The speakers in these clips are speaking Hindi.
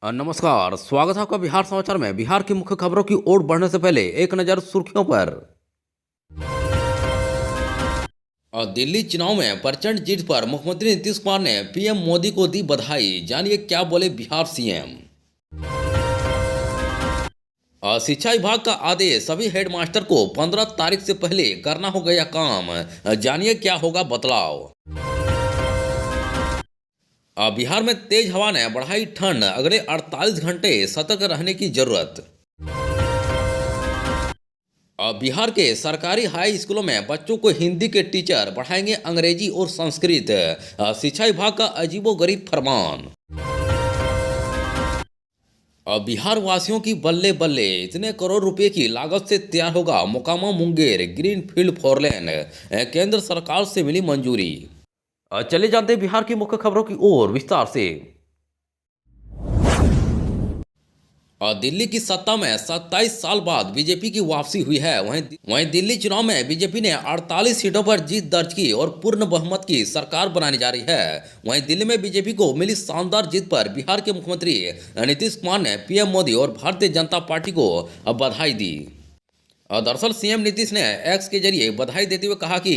नमस्कार, स्वागत है आपका बिहार समाचार में। बिहार की मुख्य खबरों की ओर बढ़ने से पहले एक नज़र सुर्खियों पर। और दिल्ली चुनाव में प्रचंड जीत पर मुख्यमंत्री नीतीश कुमार ने पीएम मोदी को दी बधाई। जानिए क्या बोले बिहार सीएम। और शिक्षा विभाग का आदेश, सभी हेडमास्टर को 15 तारीख से पहले करना हो गया काम। जानिए क्या होगा बदलाव। बिहार में तेज हवा ने बढ़ाई ठंड, अगले 48 घंटे सतर्क रहने की जरूरत। बिहार के सरकारी हाई स्कूलों में बच्चों को हिंदी के टीचर पढ़ाएंगे अंग्रेजी और संस्कृत। शिक्षा विभाग का अजीबोगरीब फरमान। बिहार वासियों की बल्ले बल्ले, इतने करोड़ रुपए की लागत से तैयार होगा Mokama Munger green field four lane. केंद्र सरकार से मिली मंजूरी। चले जानते हैं बिहार की मुख्य खबरों की ओर विस्तार से। और दिल्ली की सत्ता में 27 साल बाद बीजेपी की वापसी हुई है। वहीं दिल्ली चुनाव में बीजेपी ने 48 सीटों पर जीत दर्ज की और पूर्ण बहुमत की सरकार बनाने जा रही है। वहीं दिल्ली में बीजेपी को मिली शानदार जीत पर बिहार के मुख्यमंत्री नीतीश कुमार ने पीएम मोदी और भारतीय जनता पार्टी को बधाई दी। दरअसल सीएम नीतीश ने एक्स के जरिए बधाई देते हुए कहा कि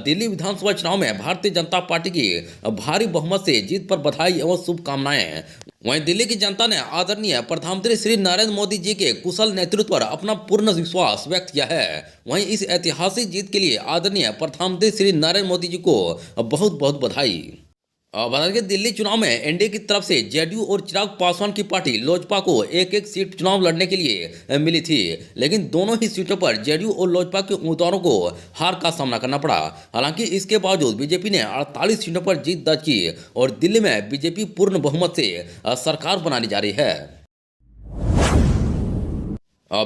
दिल्ली विधानसभा चुनाव में भारतीय जनता पार्टी की भारी बहुमत से जीत पर बधाई एवं शुभकामनाएं। वहीं दिल्ली की जनता ने आदरणीय प्रधानमंत्री श्री नरेंद्र मोदी जी के कुशल नेतृत्व पर अपना पूर्ण विश्वास व्यक्त किया है। वहीं इस ऐतिहासिक जीत के लिए आदरणीय प्रधानमंत्री श्री नरेंद्र मोदी जी को बहुत बहुत बधाई। बता दें दिल्ली चुनाव में एनडीए की तरफ से जेडीयू और चिराग पासवान की पार्टी लोजपा को एक एक सीट चुनाव लड़ने के लिए मिली थी, लेकिन दोनों ही सीटों पर जेडीयू और लोजपा के उम्मीदवारों को हार का सामना करना पड़ा। हालांकि इसके बावजूद बीजेपी ने 48 सीटों पर जीत दर्ज की और दिल्ली में बीजेपी पूर्ण बहुमत से सरकार बनाने जा रही है।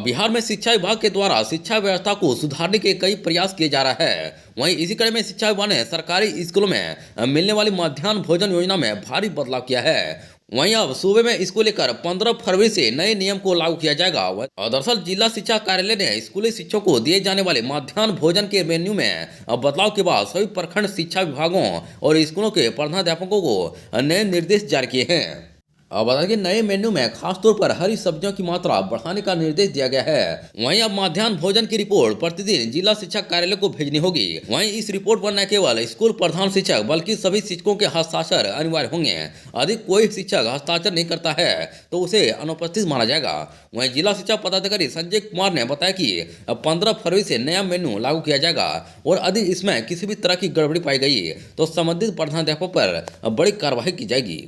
बिहार में शिक्षा विभाग के द्वारा शिक्षा व्यवस्था को सुधारने के कई प्रयास किए जा रहा है। वहीं इसी कड़ी में शिक्षा विभाग ने सरकारी स्कूलों में मिलने वाली मध्याह्न भोजन योजना में भारी बदलाव किया है। वहीं अब सूबे में इसको लेकर 15 फरवरी से नए नियम को लागू किया जाएगा। और दरअसल जिला शिक्षा कार्यालय ने स्कूली शिक्षकों को दिए जाने वाले मध्याह्न भोजन के मेन्यू में बदलाव के बाद सभी प्रखंड शिक्षा विभागों और स्कूलों के प्रधानाध्यापकों को नए निर्देश जारी किए हैं। बता दें नए मेन्यू में खासतौर पर हरी सब्जियों की मात्रा बढ़ाने का निर्देश दिया गया है। वहीं अब मध्याह्न भोजन की रिपोर्ट प्रतिदिन जिला शिक्षा कार्यालय को भेजनी होगी। वहीं इस रिपोर्ट पर न केवल स्कूल प्रधान शिक्षक बल्कि सभी शिक्षकों के हस्ताक्षर अनिवार्य होंगे। यदि कोई शिक्षक हस्ताक्षर नहीं करता है तो उसे अनुपस्थित माना जाएगा। वहीं जिला शिक्षा पदाधिकारी संजय कुमार ने बताया कि 15 फरवरी से नया मेन्यू लागू किया जाएगा और यदि इसमें किसी भी तरह की गड़बड़ी पाई गई तो संबंधित प्रधानाध्यापक पर बड़ी कार्रवाई की जाएगी।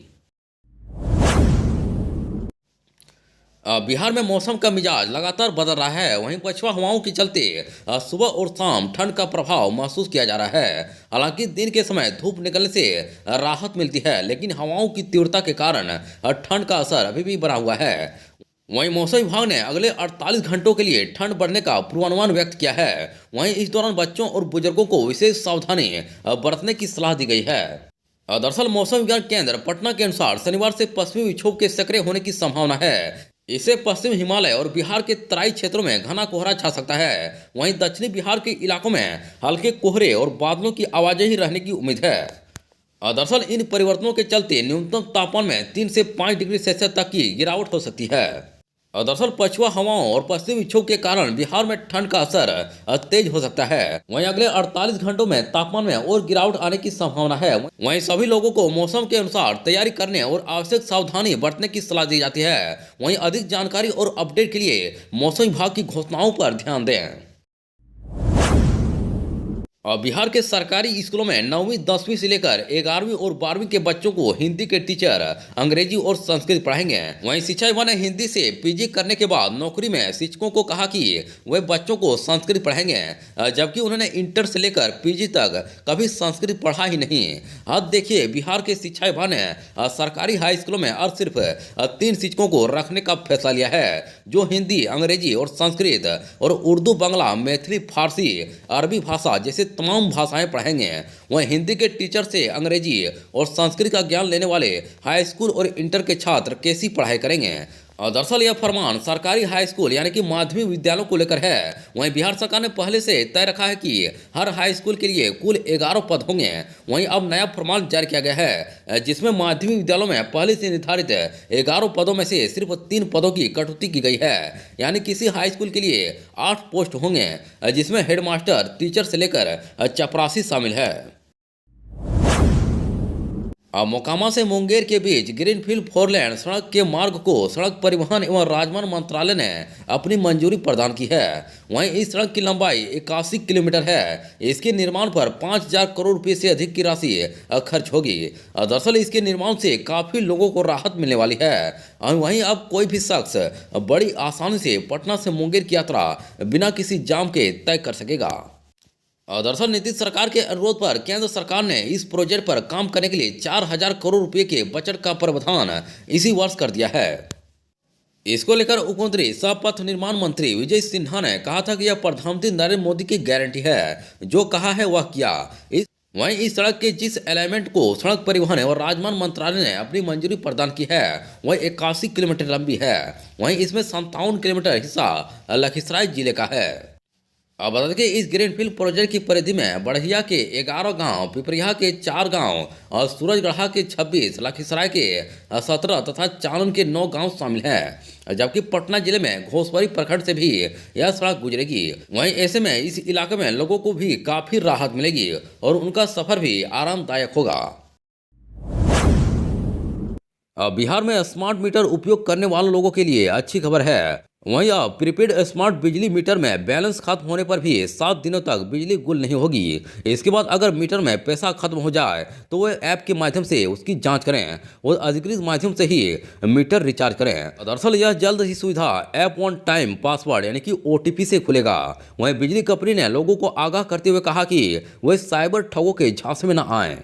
बिहार में मौसम का मिजाज लगातार बदल रहा है। वहीं पछुआ हवाओं के चलते सुबह और शाम ठंड का प्रभाव महसूस किया जा रहा है। हालांकि दिन के समय धूप निकलने से राहत मिलती है, लेकिन हवाओं की तीव्रता के कारण ठंड का असर अभी भी बना हुआ है। वहीं मौसम विभाग ने अगले 48 घंटों के लिए ठंड बढ़ने का पूर्वानुमान व्यक्त किया है। वहीं इस दौरान बच्चों और बुजुर्गों को विशेष सावधानी बरतने की सलाह दी गई है। दरअसल मौसम विज्ञान केंद्र पटना के अनुसार शनिवार से पश्चिमी विक्षोभ के सक्रिय होने की संभावना है। इससे पश्चिम हिमालय और बिहार के तराई क्षेत्रों में घना कोहरा छा सकता है। वहीं दक्षिणी बिहार के इलाकों में हल्के कोहरे और बादलों की आवाजाही रहने की उम्मीद है। दरअसल इन परिवर्तनों के चलते न्यूनतम तापमान में 3 से 5 डिग्री सेल्सियस तक की गिरावट हो सकती है। दरअसल पछुआ हवाओं और पश्चिमी विक्षोभ के कारण बिहार में ठंड का असर तेज हो सकता है। वहीं अगले 48 घंटों में तापमान में और गिरावट आने की संभावना है। वहीं सभी लोगों को मौसम के अनुसार तैयारी करने और आवश्यक सावधानी बरतने की सलाह दी जाती है। वहीं अधिक जानकारी और अपडेट के लिए मौसम विभाग की घोषणाओं पर ध्यान दें। और बिहार के सरकारी स्कूलों में 9वीं 10वीं से लेकर 11वीं और 12वीं के बच्चों को हिंदी के टीचर अंग्रेजी और संस्कृत पढ़ाएंगे। वहीं शिक्षा विभाग ने हिंदी से पीजी करने के बाद नौकरी में शिक्षकों को कहा कि वे बच्चों को संस्कृत पढ़ाएंगे, जबकि उन्होंने इंटर से लेकर पीजी तक कभी संस्कृत पढ़ा ही नहीं। अब देखिए बिहार के शिक्षा विभाग ने सरकारी हाई स्कूलों में अब सिर्फ 3 शिक्षकों को रखने का फैसला लिया है, जो हिंदी, अंग्रेजी और संस्कृत और उर्दू, बांग्ला, मैथिली, फारसी, अरबी भाषा जैसे तमाम भाषाएं पढ़ाएंगे। वहीं हिंदी के टीचर से अंग्रेजी और संस्कृत का ज्ञान लेने वाले हाई स्कूल और इंटर के छात्र केसी पढ़ाई करेंगे। और दरअसल यह फरमान सरकारी हाई स्कूल यानी कि माध्यमिक विद्यालयों को लेकर है। वहीं बिहार सरकार ने पहले से तय रखा है कि हर हाई स्कूल के लिए कुल 11 पद होंगे। वहीं अब नया फरमान जारी किया गया है, जिसमें माध्यमिक विद्यालयों में पहले से निर्धारित 11 पदों में से सिर्फ 3 पदों की कटौती की गई है। यानी किसी हाई स्कूल के लिए 8 पोस्ट होंगे, जिसमें हेडमास्टर, टीचर से लेकर चपरासी शामिल है। अब मोकामा से मुंगेर के बीच ग्रीनफील्ड 4 लेन सड़क के मार्ग को सड़क परिवहन एवं राजमार्ग मंत्रालय ने अपनी मंजूरी प्रदान की है। वहीं इस सड़क की लंबाई 81 किलोमीटर है। इसके निर्माण पर 5,000 करोड़ रुपए से अधिक की राशि खर्च होगी। दरअसल इसके निर्माण से काफी लोगों को राहत मिलने वाली है। वहीं अब कोई भी शख्स बड़ी आसानी से पटना से मुंगेर की यात्रा बिना किसी जाम के तय कर सकेगा। दरअसल नीतीश सरकार के अनुरोध पर केंद्र सरकार ने इस प्रोजेक्ट पर काम करने के लिए 4,000 करोड़ रुपए के बजट का प्रावधान इसी वर्ष कर दिया है। इसको लेकर उप मंत्री सह पथ निर्माण मंत्री विजय सिन्हा ने कहा था कि यह प्रधानमंत्री नरेंद्र मोदी की गारंटी है, जो कहा है वह किया। वहीं इस सड़क के जिस एलिमेंट को सड़क परिवहन और राजमार्ग मंत्रालय ने अपनी मंजूरी प्रदान की है वह 81 किलोमीटर लंबी है। वहीं इसमें 57 किलोमीटर हिस्सा लखीसराय जिले का है। अब बता दें कि इस ग्रीनफील्ड प्रोजेक्ट की परिधि में बढ़िया के 11 गांव, पिपरिया के 4 गांव और सूरजगढ़ा के 26, लखीसराय के 17 तथा चानन के 9 गांव शामिल हैं। जबकि पटना जिले में घोसवरी प्रखंड से भी यह सड़क गुजरेगी। वहीं ऐसे में इस इलाके में लोगों को भी काफी राहत मिलेगी और उनका सफर भी आरामदायक होगा। बिहार में स्मार्ट मीटर उपयोग करने वाले लोगों के लिए अच्छी खबर है। वहीं अब प्रीपेड स्मार्ट बिजली मीटर में बैलेंस खत्म होने पर भी 7 दिनों तक बिजली गुल नहीं होगी। इसके बाद अगर मीटर में पैसा खत्म हो जाए तो वह ऐप के माध्यम से उसकी जांच करें और अधिकृत माध्यम से ही मीटर रिचार्ज करें। दरअसल यह जल्द ही सुविधा ऐप वन टाइम पासवर्ड यानी कि OTP से खुलेगा। वहीं बिजली कंपनी ने लोगों को आगाह करते हुए कहा कि वे साइबर ठगों के झांसे में न आएं।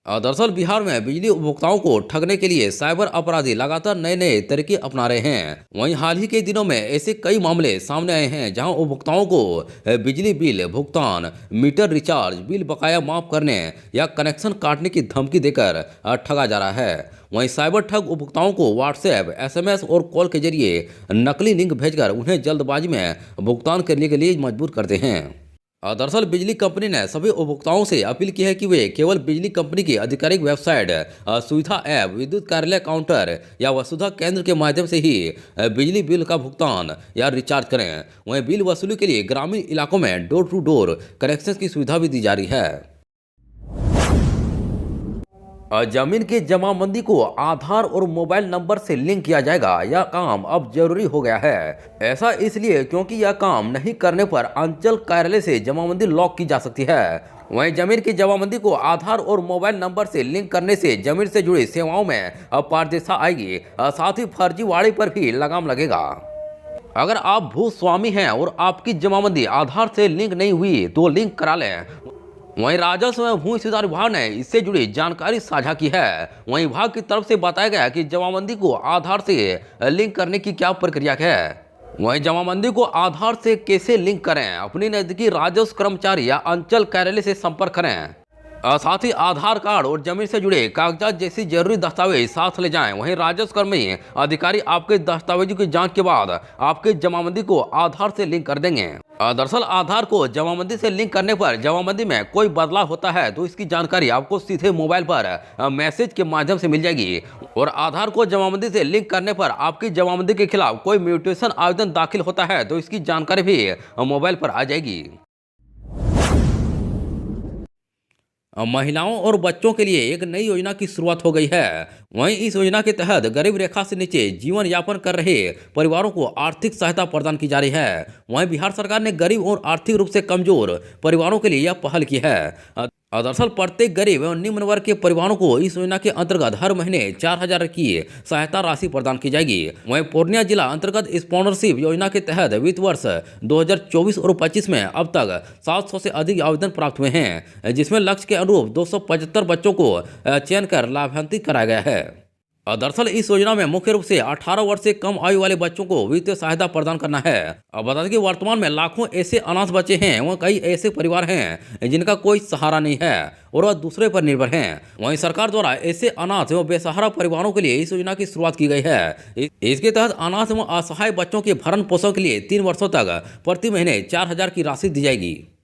दरअसल बिहार में बिजली उपभोक्ताओं को ठगने के लिए साइबर अपराधी लगातार नए नए तरीके अपना रहे हैं। वहीं हाल ही के दिनों में ऐसे कई मामले सामने आए हैं जहां उपभोक्ताओं को बिजली बिल भुगतान, मीटर रिचार्ज, बिल बकाया माफ करने या कनेक्शन काटने की धमकी देकर ठगा जा रहा है। वहीं साइबर ठग उपभोक्ताओं को व्हाट्सएप, SMS और कॉल के जरिए नकली लिंक भेजकर उन्हें जल्दबाजी में भुगतान करने के लिए मजबूर करते हैं। दरअसल बिजली कंपनी ने सभी उपभोक्ताओं से अपील की है कि वे केवल बिजली कंपनी की आधिकारिक वेबसाइट, सुविधा ऐप, विद्युत कार्यालय काउंटर या वसुधा केंद्र के माध्यम से ही बिजली बिल का भुगतान या रिचार्ज करें। वहीं बिल वसूली के लिए ग्रामीण इलाकों में डोर टू डोर कनेक्शन की सुविधा भी दी जा रही है। जमीन की जमाबंदी को आधार और मोबाइल नंबर से लिंक किया जाएगा। यह काम अब जरूरी हो गया है। ऐसा इसलिए क्योंकि यह काम नहीं करने पर अंचल कार्यालय से जमाबंदी लॉक की जा सकती है। वहीं जमीन की जमाबंदी को आधार और मोबाइल नंबर से लिंक करने से जमीन से जुड़ी सेवाओं में पारदर्शिता आएगी। साथ ही फर्जीवाड़े पर भी लगाम लगेगा। अगर आप भूस्वामी हैं और आपकी जमाबंदी आधार से लिंक नहीं हुई तो लिंक करा लें। वहीं राजस्व एवं भूमि सुधार विभाग ने इससे जुड़ी जानकारी साझा की है। वहीं विभाग की तरफ से बताया गया कि जमाबंदी को आधार से लिंक करने की क्या प्रक्रिया है। वहीं जमाबंदी को आधार से कैसे लिंक करें, अपने नजदीकी राजस्व कर्मचारी या अंचल कार्यालय से संपर्क करें। साथ ही आधार कार्ड और जमीन से जुड़े कागजात जैसी जरूरी दस्तावेज साथ ले जाएं। वहीं राजस्व कर्मी अधिकारी आपके दस्तावेजों की जांच के बाद आपके जमाबंदी को आधार से लिंक कर देंगे। दरअसल आधार को जमाबंदी से लिंक करने पर जमाबंदी में कोई बदलाव होता है तो इसकी जानकारी आपको सीधे मोबाइल पर मैसेज के माध्यम से मिल जाएगी। और आधार को जमाबंदी से लिंक करने पर आपकी जमाबंदी के खिलाफ कोई म्यूटेशन आवेदन दाखिल होता है तो इसकी जानकारी भी मोबाइल पर आ जाएगी। महिलाओं और बच्चों के लिए एक नई योजना की शुरुआत हो गई है। वहीं इस योजना के तहत गरीब रेखा से नीचे जीवन यापन कर रहे परिवारों को आर्थिक सहायता प्रदान की जा रही है। वहीं बिहार सरकार ने गरीब और आर्थिक रूप से कमजोर परिवारों के लिए यह पहल की है। दरअसल प्रत्येक गरीब एवं निम्न वर्ग के परिवारों को इस योजना के अंतर्गत हर महीने 4,000 की सहायता राशि प्रदान की जाएगी। वहीं पूर्णिया जिला अंतर्गत स्पॉन्सरशिप योजना के तहत वित्त वर्ष 2024 और 25 में अब तक 700 से अधिक आवेदन प्राप्त हुए हैं, जिसमें लक्ष्य के अनुरूप 275 बच्चों को चयन कर लाभान्वित कराया गया है। दरअसल इस योजना में मुख्य रूप से 18 वर्ष से कम आयु वाले बच्चों को वित्तीय सहायता प्रदान करना है। अब बता दें कि वर्तमान में लाखों ऐसे अनाथ बच्चे हैं, वह कई ऐसे परिवार हैं जिनका कोई सहारा नहीं है और वह दूसरे पर निर्भर हैं। वहीं सरकार द्वारा ऐसे अनाथ एवं बेसहारा परिवारों के लिए इस योजना की शुरुआत की गई है। इसके तहत अनाथ एवं असहाय बच्चों के भरण पोषण के लिए 3 वर्षों तक प्रति महीने 4,000 की राशि दी जाएगी।